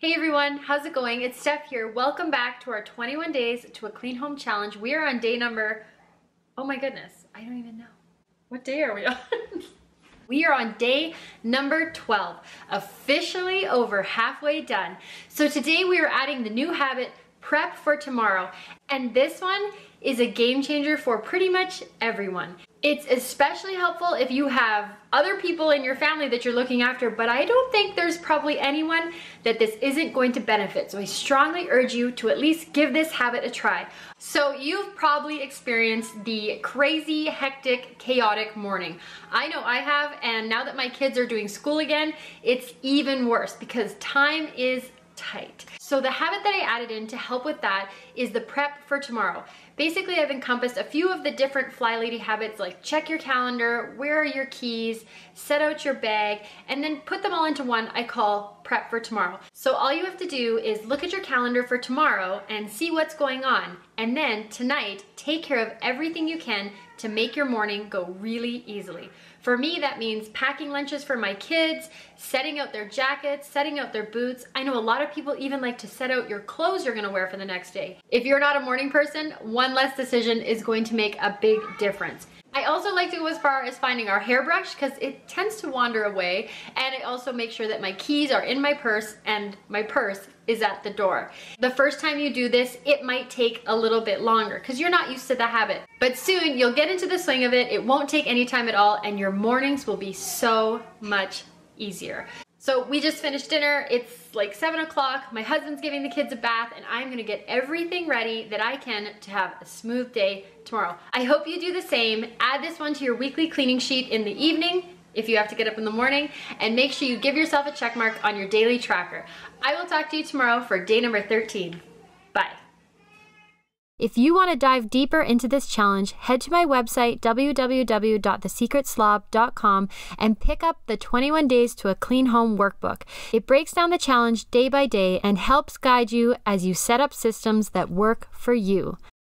Hey everyone, how's it going? It's Steph here. Welcome back to our 21 days to a clean home challenge. We are on day number, oh my goodness, I don't even know. What day are we on? We are on day number 12, officially over halfway done. So today we are adding the new habit, prep for tomorrow. And this one is a game changer for pretty much everyone. It's especially helpful if you have other people in your family that you're looking after, but I don't think there's probably anyone that this isn't going to benefit. So I strongly urge you to at least give this habit a try. So you've probably experienced the crazy, hectic, chaotic morning. I know I have, and now that my kids are doing school again, it's even worse because time is tight. So the habit that I added in to help with that is the prep for tomorrow. Basically, I've encompassed a few of the different Fly Lady habits, like check your calendar, where are your keys, set out your bag, and then put them all into one I call prep for tomorrow. So all you have to do is look at your calendar for tomorrow and see what's going on. And then tonight, take care of everything you can to make your morning go really easily. For me, that means packing lunches for my kids, setting out their jackets, setting out their boots. I know a lot of people even like to set out your clothes you're gonna wear for the next day. If you're not a morning person, one less decision is going to make a big difference. I also like to go as far as finding our hairbrush because it tends to wander away, and I also make sure that my keys are in my purse and my purse is at the door. The first time you do this, it might take a little bit longer because you're not used to the habit. But soon you'll get into the swing of it, it won't take any time at all, and your mornings will be so much easier. So we just finished dinner, it's like 7 o'clock, my husband's giving the kids a bath, and I'm gonna get everything ready that I can to have a smooth day tomorrow. I hope you do the same. Add this one to your weekly cleaning sheet in the evening, if you have to get up in the morning, and make sure you give yourself a check mark on your daily tracker. I will talk to you tomorrow for day number 13. Bye. If you want to dive deeper into this challenge, head to my website, www.thesecretslob.com, and pick up the 21 Days to a Clean Home workbook. It breaks down the challenge day by day and helps guide you as you set up systems that work for you.